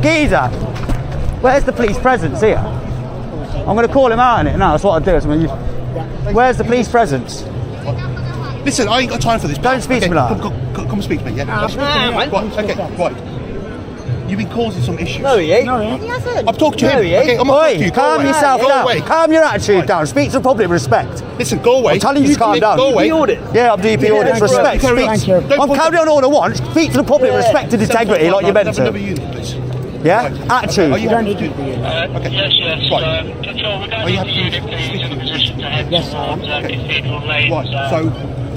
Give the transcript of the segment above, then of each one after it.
Geezer, where's the police presence here? I'm going to call him out on it now. That's what I do. Where's the police presence? Listen, I ain't got time for this. Don't speak to me like that. Come speak to me, yeah? Right. You've been causing some issues. No, he ain't. He hasn't. I'm talking to him. No, he ain't. Okay, I'm not talking to you. Calm yourself down. Calm your attitude down. Speak to the public with respect. Listen, go away. I'm telling you to calm down. Go away. Yeah, I'm DP audits. Respect. I'm carrying on all I want. Speak to the public with respect and integrity like you're meant to. Yeah? Attitude. Are you happy to do Yes. Right. Control, we're Are going you to happy the to unit, please, in a position to head Yes, towards Cathedral Lane. Right, so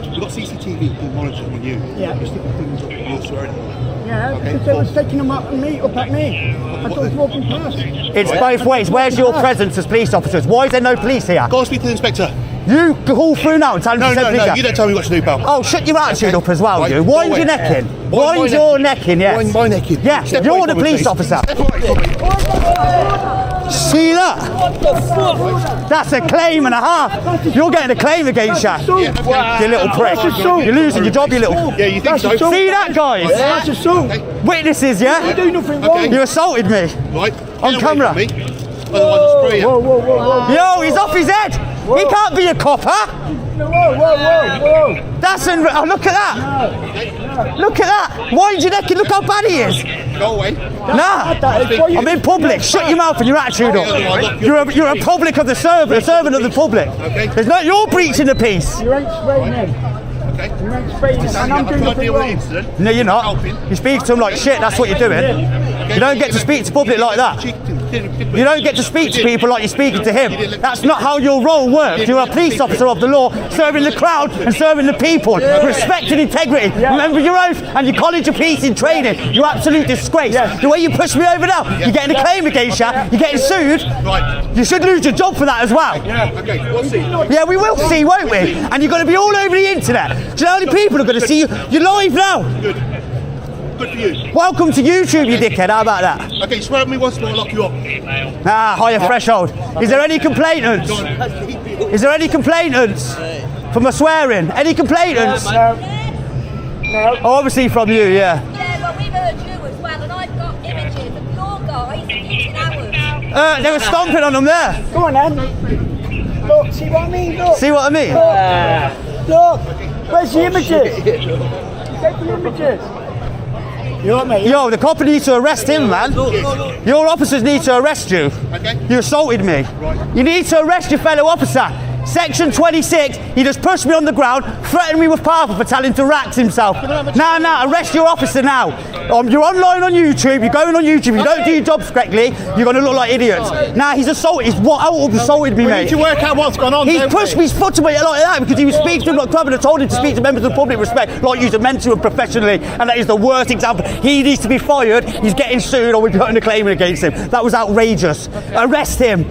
we've got CCTV monitoring on you. Yeah. You're sticking things up and you're swearing at me. Yeah, Okay, because they was taking them up at me. I thought he was walking past. It's both ways. Where's your presence as police officers? Why is there no police here? Go and speak to the inspector. You call through now and tell him to send police. You don't tell me what to do, pal. Oh, shut your attitude up as well, Right, you. go Wind away. your neck in. Wind Wind your neck in, yes. Wind my neck in. Yeah, Step you're away the from me, police please. officer. Step away from me. See that? What the fuck? That's a claim and a half. You're getting a claim against you. You little prick. You're losing your job, you little... Yeah, you think so? See that, guys? That's assault. Witnesses, yeah? You do nothing wrong. You assaulted me. Right. On Get away camera. from me. Otherwise I'll spray you. Whoa. Yo, he's off his head. He can't be a copper. Whoa. That's oh, look at that. Look at that. Wind your neck and look how bad he is. Go away. Nah, I'm in public. Shut your mouth and your attitude up. You're a public of the servant, a servant of the public. There's no, you're breaching the peace. You ain't spraying him. Okay. You ain't spraying him. And I'm doing nothing wrong. No, you're not. You speak to him like shit. That's what you're doing. You don't get to speak to public like that. You don't get to speak to people like you're speaking to him. That's not how your role works. You're a police officer of the law, serving the crowd and serving the people. Respect and integrity. Remember your oath and your college of peace in training. You're absolute disgrace. The way you push me over now, you're getting a claim against you. You're getting sued. Right. You should lose your job for that as well. Okay, we'll see. Yeah, we will see, won't we? And you're going to be all over the internet. Do you know how many people are going to see you? You're live now. Good for you. Welcome to YouTube, you dickhead. How about that? Okay, swear at me once more, I'll lock you up. Higher threshold. Is there any complainants? Is there any complainants for my swearing? Any complainants? No. Oh, obviously from you, yeah. Yeah, well, we've heard you as well, and I've got images of your guys using ours. They were stomping on them there. Go on then. Look, see what I mean? Look. See what I mean? Look. Where's the images? Take the images. You know what, mate? Yo, the cop needs to arrest him, man. Your officers need to arrest you. Okay. You assaulted me. Right. You need to arrest your fellow officer. Section 26, he just pushed me on the ground, threatened me with powerful for telling to rax himself. Now, arrest your officer now. You're online on YouTube, you're going on YouTube, you don't do your jobs correctly, you're going to look like idiots. Now, he's assaulted, assaulted me, mate. We need to work out what's gone on. He's pushed me his foot away like that because he was speaking to him like club and I told him to speak to members of the public respect like you're meant to and professionally, and that is the worst example. He needs to be fired, he's getting sued or we're putting a claim against him. That was outrageous. Arrest him.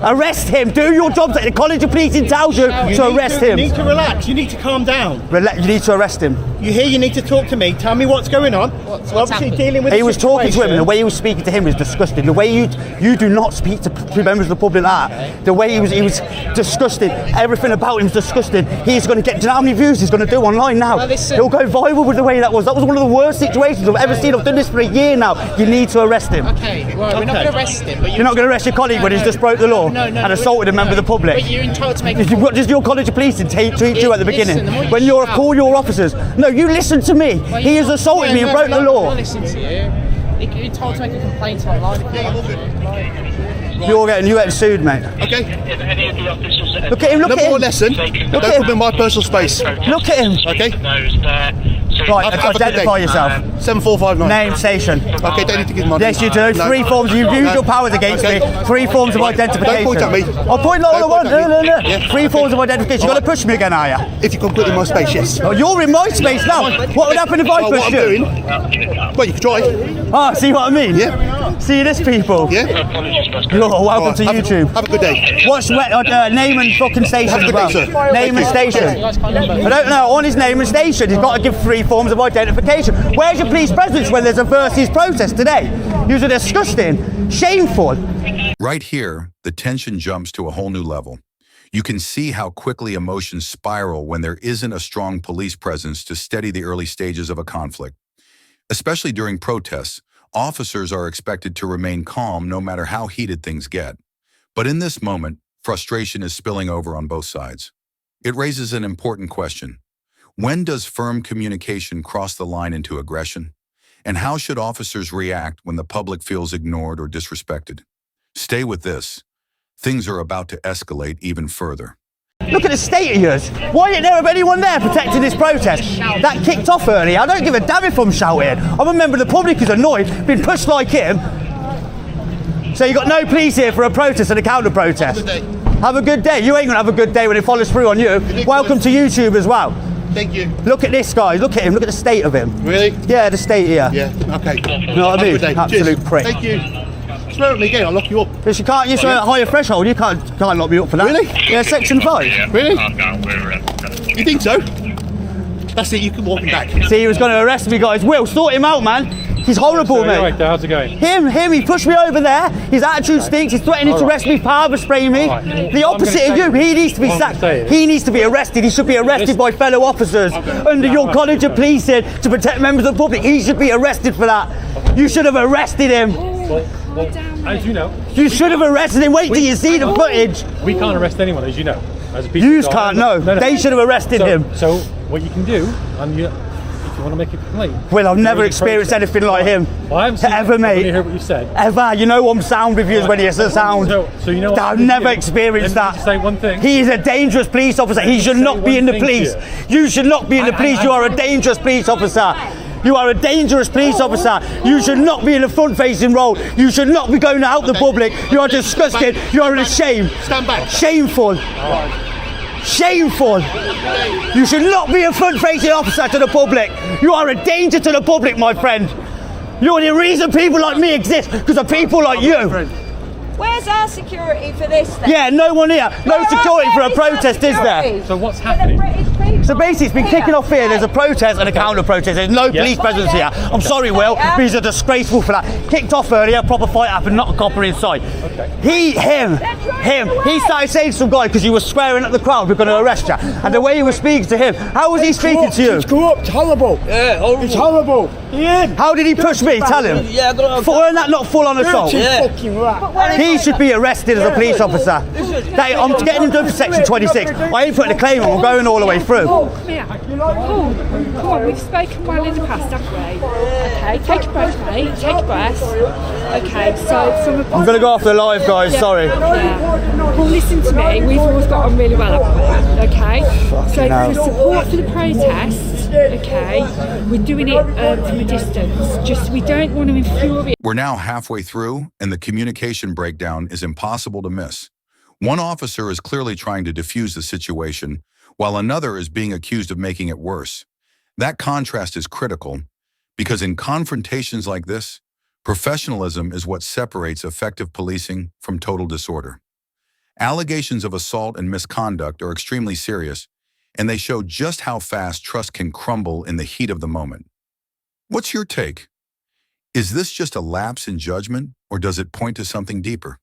Arrest him. Do your job. The College of Policing tells you to arrest him. You need to relax. You need to calm down. You need to arrest him. You hear? You need to talk to me. Tell me what's going on. We're obviously dealing with. He was talking to him, and the way he was speaking to him was disgusting. The way you do not speak to members of the public like that. The way he was disgusting. Everything about him was disgusting. He's going to get. Do you know how many views he's going to do online now? Well, listen. He'll go viral with the way that was. That was one of the worst situations I've ever seen. I've done this for a year now. You need to arrest him. Okay, well, we're not going to arrest him. But You're not going to arrest your colleague when he's just broke the law and assaulted a member of the public. But you're entitled to make. What does your College of Policing treat you at the beginning? Listen, When you call your officers? No, you listen to me. Well, He has assaulted me and broke the I'm law. not listening to you. You're entitled to make a complaint online. You're getting sued, mate. Okay. If any of the officers that Look at him, look Number at one him. lesson, Look don't at him. come in my personal space. Look at him. Okay. those there. So Right, Have a good identify day. yourself. 7459. Name, station. Okay, don't need to give my Yes, you do. No. 3 forms. You've used your powers against Okay. me. 3 forms of identification. Don't point at me. I'll point like I Don't want. point at me. No. Yeah. 3 forms of identification. You're going to push me again, are you? If you can put it in my space, yes. Oh, you're in my space now. What would happen if I What pushed I'm you? doing, well, you can try. Oh, see what I mean? Yeah. See this, people? Yeah. You're welcome Alright, to have a- YouTube. Have a good day. What's name and fucking station Have a as good well? day, sir. Name and station. I don't know. On his name and station, he's got to give 3 forms of identification. Where's your police presence when there's a versus protest today? You are disgusting, shameful. Right here, the tension jumps to a whole new level. You can see how quickly emotions spiral when there isn't a strong police presence to steady the early stages of a conflict. Especially during protests, officers are expected to remain calm no matter how heated things get. But in this moment, frustration is spilling over on both sides. It raises an important question. When does firm communication cross the line into aggression? And how should officers react when the public feels ignored or disrespected? Stay with this. Things are about to escalate even further. Look at the state of yours. Why ain't there anyone there protecting this protest? That kicked off earlier. I don't give a damn if I'm shouting. I'm a member of the public who's annoyed, been pushed like him. So you got no police here for a protest and a counter-protest. Have a good day. You ain't gonna have a good day when it follows through on you. Welcome to YouTube as well. Thank you. Look at this guy. Look at him. Look at the state of him. Really? Yeah, the state here. Yeah, okay. You know what I mean? Absolute prick. Thank you. Swear at me again, I'll lock you up. Because you can't use a higher threshold. You can't lock me up for that. Really? Yeah, section 5. Really? You think so? That's it, you can walk him back. See, he was going to arrest me, guys. Will, sort him out, man. He's horrible, mate. Right there, how's it going? Him, he pushed me over there. His attitude stinks. He's threatening to arrest me, power spraying me. The opposite of you. He needs to be sacked. He needs to be arrested. He should be arrested by fellow officers under your College of Policing to protect members of the public. He should be arrested for that. You should have arrested him. As you know, You should have arrested him. Wait till you see the footage. we can't arrest anyone, as you know. As a piece You of can't, no. They should have arrested him. So what you can do, and if you want to make a complaint. Well, I've never experienced anything like him. Well, I haven't seen Ever, mate. I only heard what you said. Ever. You know I'm sound reviews when he has the sound. So you know what I've I'm never gonna do? experienced Let me that. just say one thing. He is a dangerous police officer. He should not be in the one thing police. to You should not be in the police. You are a dangerous police officer. You are a dangerous police officer. You should not be in a front-facing role. You should not be going out the public. You are disgusting. You are a shame. Stand back. Shameful. Shameful. You should not be a front-facing officer to the public. You are a danger to the public, my friend. You're the reason people like me exist, because of people like you. Where's our security for this then? Yeah, no one here. No Where security for a is our protest, is there? security? So what's For the happening? British people So basically, it's been here. kicking off here. There's a protest and a counter-protest. There's no police presence here. I'm sorry, Will, but he's a disgraceful for that. Kicked off earlier, proper fight happened, not a copper inside. Him. He started saying to some guy, because you were swearing at the crowd, we're going to arrest you. And the way he was speaking to him, how was he speaking to you? It's corrupt, horrible. Yeah, horrible. It's horrible. Yeah. How did he push me? Tell him. Yeah, Weren't that not full-on assault? fucking rat. He should be arrested as a police officer. I'm getting him done for section 26. I ain't putting a claim on. I'm going all the way through. Come here. Paul, come on, we've spoken well in the past, haven't we? Okay, take a breath, mate. Take a breath. Okay, so from a I'm going to go off the live, guys. Sorry. Yeah. Paul, listen to me. We've always got on really well, haven't we? Okay? So for support for the protest, okay, we're doing it from a distance. Just we don't want to infuriate. We're now halfway through, and the communication breakdown is impossible to miss. One officer is clearly trying to defuse the situation, while another is being accused of making it worse. That contrast is critical, because in confrontations like this, professionalism is what separates effective policing from total disorder. Allegations of assault and misconduct are extremely serious, and they show just how fast trust can crumble in the heat of the moment. What's your take? Is this just a lapse in judgment, or does it point to something deeper?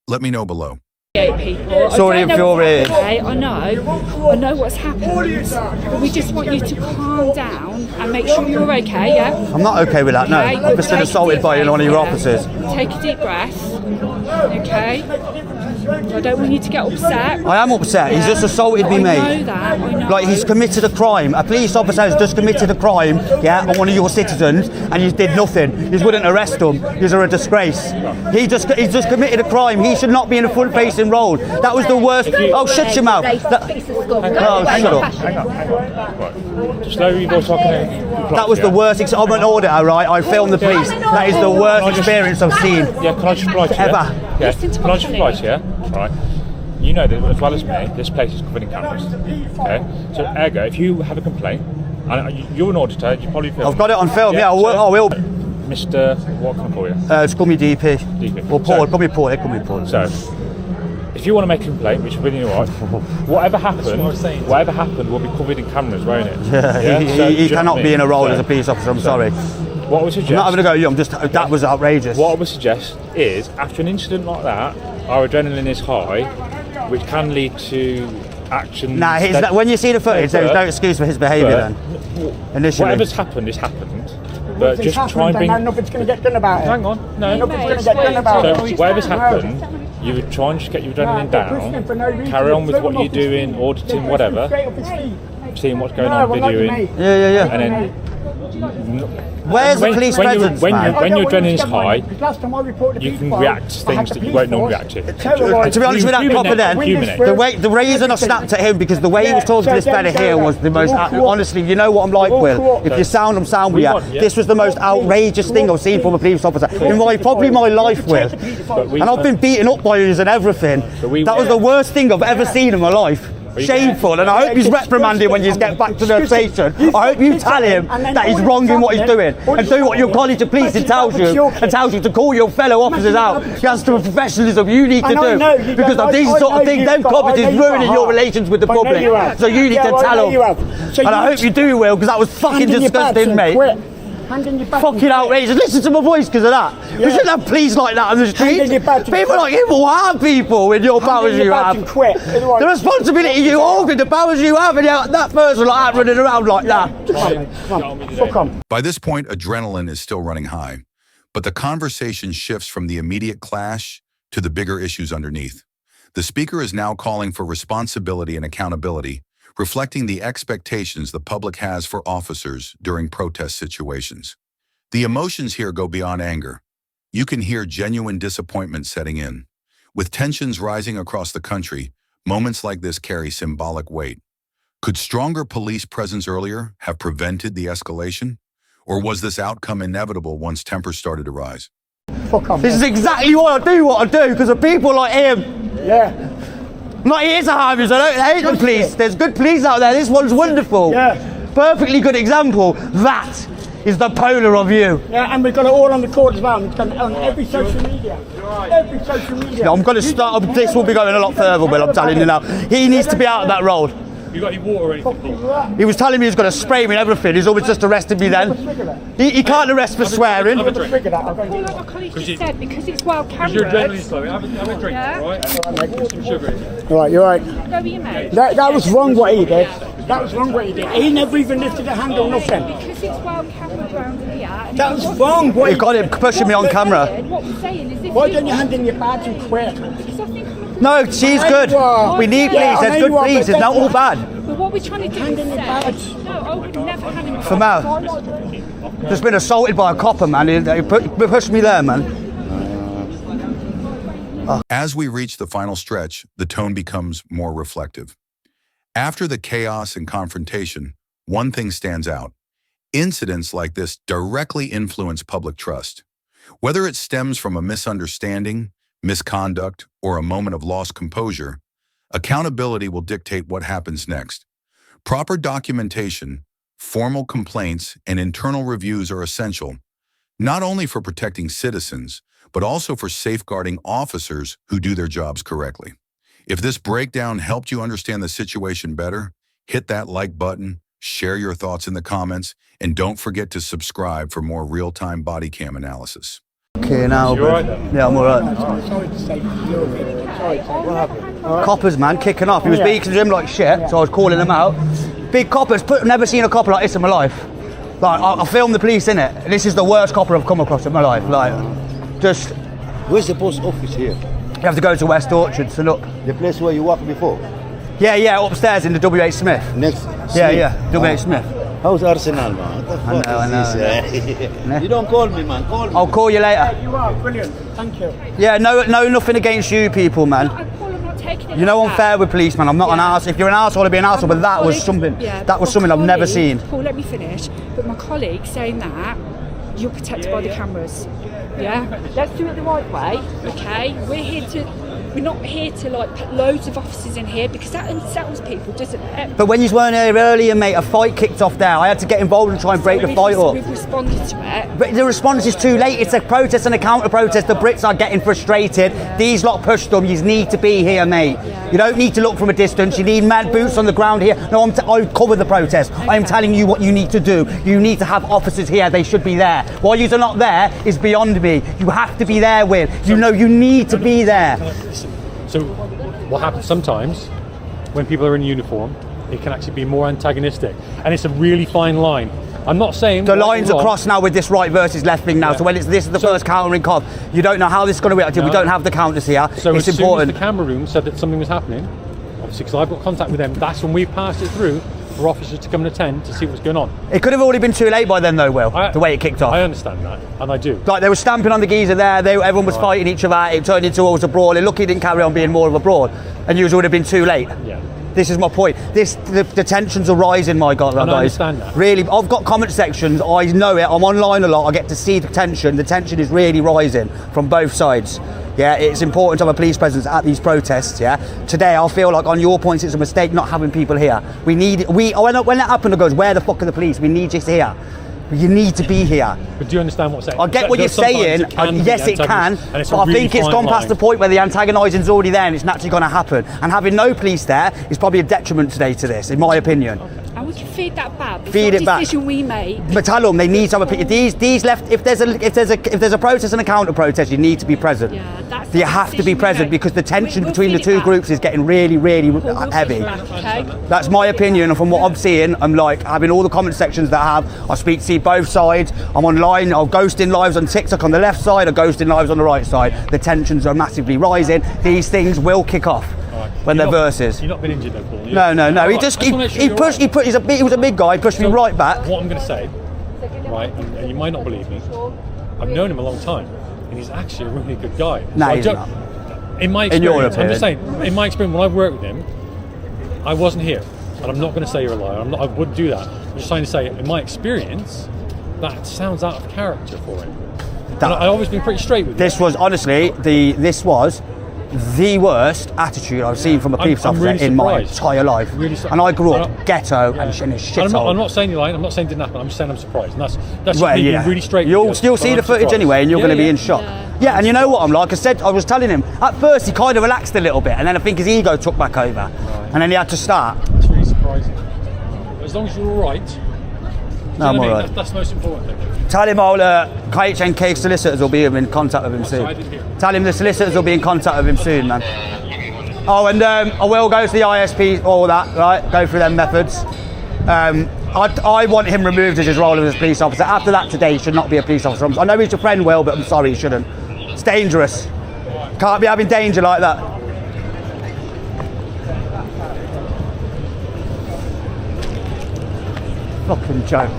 Let me know below. People. Sorry if you're okay, I know what's happened, but we just want you to calm down and make sure you're okay, yeah? I'm not okay with that, no. Okay, I've just been take a assaulted deep by one of your breath, officers. Take a deep breath, okay? I don't want you to get upset. I am upset. He's just assaulted me, I mate. know that, I know. Like, he's committed a crime. A police officer has just committed a crime, yeah, on one of your citizens, and you did nothing. You wouldn't arrest him. You're a disgrace. He's just committed a crime. He should not be in a front-facing role. That was the worst. Oh, shut your mouth. Oh, shut up. Hang on. Right. Just lower your voice so I can hear you. That was the worst. I'm an auditor, right? I filmed the police. That is the worst experience I've seen. Yeah, can I just reply to you? Ever. Yeah. Can I just reply to you? Right. You know that as well as me, this place is covered in cameras. Okay? So, ergo, if you have a complaint, and you're an auditor, you probably feel... I've got it on film, yeah, I will. Mr. What can I call you? Just call me DP. DP. Or Paul, So- call me Paul, call me Paul. So, if you want to make a complaint, which is really right, whatever happened will be covered in cameras, won't it? Yeah, he cannot be in a role as a police officer, I'm sorry. What I would suggest... I'm not having a go at you, that was outrageous. What I would suggest is, after an incident like that, our adrenaline is high, which can lead to action... Nah, when you see the footage, there's no excuse for his behaviour then. Initially. Whatever's happened is happened, but just try and bring. Nothing's going to get done about it. Hang on, no. Nothing's going to get done about it. So whatever's happened, you would try and just get your adrenaline down, carry on with what you're doing, auditing, whatever, seeing what's going on, videoing, Yeah. and then. Where's the police presence, when man? your adrenaline's high, you can react to things that you won't normally react to. To be honest with that copper then, the reason I snapped at him, because the way he was talking to this fella here was the most, honestly, you know what I'm like, Will. If you're sound, I'm sound with you. This was the most outrageous thing I've seen from a police officer in probably my life, Will. And I've been beaten up by yous and everything. That was the worst thing I've ever seen in my life. Shameful, and I hope he's reprimanded when you get back to the station. I hope you tell him that he's wrong in what he's doing, and do what your college of police tells you to call your fellow officers out. That's the professionalism you need to do, because of these sort of things. Them coppers is ruining your relations with the public. So you need to tell them, and I hope you do, Will, because that was fucking disgusting, mate. Fucking outrageous. Listen to my voice because of that. We shouldn't have police like that on the streets. People like him will harm people with your powers you have. The responsibility you hold and the powers you have, and that person like that running around like that. Fuck on. By this point, adrenaline is still running high, but the conversation shifts from the immediate clash to the bigger issues underneath. The speaker is now calling for responsibility and accountability, reflecting the expectations the public has for officers during protest situations. The emotions here go beyond anger. You can hear genuine disappointment setting in. With tensions rising across the country, moments like this carry symbolic weight. Could stronger police presence earlier have prevented the escalation? Or was this outcome inevitable once tempers started to rise? This is exactly what I do because of people like him. Yeah. I'm not here to harm you, so I don't hate the police. There's good police out there. This one's wonderful. Yeah. Perfectly good example. That is the polar of you. Yeah, and we've got it all on the court as well. It's on every social media. Every social media. Yeah, I'm going to start. This will be going a lot further, Will. I'm telling you now. He needs to be out of that road. You got any water or anything? He was telling me he was going to spray me and everything. He's always just arrested me then. He can't arrest for swearing. Well, like my colleague just said, because it's well cameras. Your adrenaline's low. Have a drink, alright? Put some sugar in. Alright, you're right. Go with your mate. That was wrong what he did. That was wrong what he did. He never even lifted a hand or nothing. Because it's well camera around here. That was wrong. You got him pushing me on camera. What we're saying is, why don't you hand in your badge and quit? Because I think no, she's good. We need police. There's good police. It's not all bad. But what we're trying to do is say, no, I would never hand him a For mouth. Just been assaulted by a copper, man. He pushed me there, man. As we reach the final stretch, the tone becomes more reflective. After the chaos and confrontation, one thing stands out. Incidents like this directly influence public trust. Whether it stems from a misunderstanding, misconduct, or a moment of lost composure, accountability will dictate what happens next. Proper documentation, formal complaints, and internal reviews are essential, not only for protecting citizens, but also for safeguarding officers who do their jobs correctly. If this breakdown helped you understand the situation better, hit that like button, share your thoughts in the comments, and don't forget to subscribe for more real-time body cam analysis. Okay, now, yeah, I'm alright. Coppers, man, kicking off. He was beating him like shit, so I was calling him out. Big coppers, never seen a copper like this in my life. Like, I filmed the police in it. This is the worst copper I've come across in my life. Like, just. Where's the post office here? You have to go to West Orchard, so look. The place where you worked before? Yeah, upstairs in the W.H. Smith. Next? Yeah, W.H. Smith. How's Arsenal, man? What the fuck I know. You don't call me, man. Call me. I'll call you later. You are brilliant. Thank you. Yeah, no, nothing against you people, man. You know I'm fair with police, man. I'm not an arse. If you're an arsehole, I'll be an arsehole. But that was something. That was something I've never seen. Paul, let me finish. But my colleague saying that you're protected by the cameras. Yeah. Let's do it the right way. Okay. We're not here to like put loads of officers in here because that unsettles people, doesn't it? But when you weren't here earlier, mate, a fight kicked off there. I had to get involved and try and break the fight up. We've responded to it. But the response is too late. It's a protest and a counter-protest. The Brits are getting frustrated. These lot pushed them. You need to be here, mate. You don't need to look from a distance. You need mad boots on the ground here. No, I cover the protest. Okay. I'm telling you what you need to do. You need to have officers here. They should be there. Why you're not there is beyond me. You have to be there, Will. You know you need to be there. So what happens sometimes when people are in uniform, it can actually be more antagonistic, and it's a really fine line. I'm not saying the right or lines are wrong. crossed now with this right versus left thing now. Yeah. So when this is the first countering cop, you don't know how this is going to react. We don't have the counters here. So it's as important. soon as the camera room said that something was happening, obviously because I've got contact with them, that's when we passed it through for officers to come and attend to see what's going on. It could have already been too late by then, though, Will. The way it kicked off. I understand that, and I do. Like they were stamping on the geezer there. Everyone was fighting each other. It turned into almost a brawl. It luckily didn't carry on being more of a brawl, and you would have been too late. Yeah. This is my point. The tensions are rising, my God, And guys. I understand that. Really, I've got comment sections. I know it. I'm online a lot. I get to see the tension. The tension is really rising from both sides. Yeah, it's important to have a police presence at these protests. Yeah, today I feel like on your points it's a mistake not having people here. When that happened, it goes, where the fuck are the police? We need you here. You need to be here. But do you understand what I'm saying? I get what you're saying. Yes, it can. But I think it's gone past the point where the antagonising's already there and it's naturally going to happen. And having no police there is probably a detriment today to this, in my opinion. And we can feed that back. It's Feed not it back. a decision we make. But tell them they need to have a these left. If there's a protest and a counter protest, you need to be present. Yeah, that's You have to be present because the tension between the two groups is getting really, really heavy. That's my opinion, and from what I'm seeing, I'm like having all the comment sections that I have. I see both sides. I'm online. I'm ghosting lives on TikTok on the left side. I'm ghosting lives on the right side. The tensions are massively rising. These things will kick off when they're versus. You've not been injured though, Paul. No. He was a big guy. He pushed me right back. What I'm going to say, right, and you might not believe me, I've known him a long time, and he's actually a really good guy. No, So he's not. In my In your experience, I'm just opinion. saying, in my experience, when I've worked with him, I wasn't here, and I'm not going to say you're a liar. I wouldn't do that. I'm just trying to say, in my experience, that sounds out of character for him. And I've always been pretty straight with This was honestly this was the worst attitude I've seen from a police I'm officer really in my surprised. entire life. Really and I grew up ghetto and in a And shithole. I'm not saying you're lying. I'm not saying it didn't happen. I'm just saying I'm surprised. And that's Well, me yeah. being really straight. You'll with you, still but see I'm the footage surprised. anyway, and you're Yeah, going to be yeah. in shock. Yeah, and you know what I'm like? I was telling him at first he kind of relaxed a little bit, and then I think his ego took back over, and then he had to start. That's really surprising. As long as you're all right. No, I'm all right. That's the most important thing. Tell him KHNK solicitors will be in contact with him soon. I didn't hear. Tell him the solicitors will be in contact with him soon, man. Oh, and I will go to the ISP, all that, right? Go through them methods. I want him removed as his role as a police officer. After that today, he should not be a police officer. I know he's your friend, Will, but I'm sorry, he shouldn't. It's dangerous. Can't be having danger like that. Fucking joke.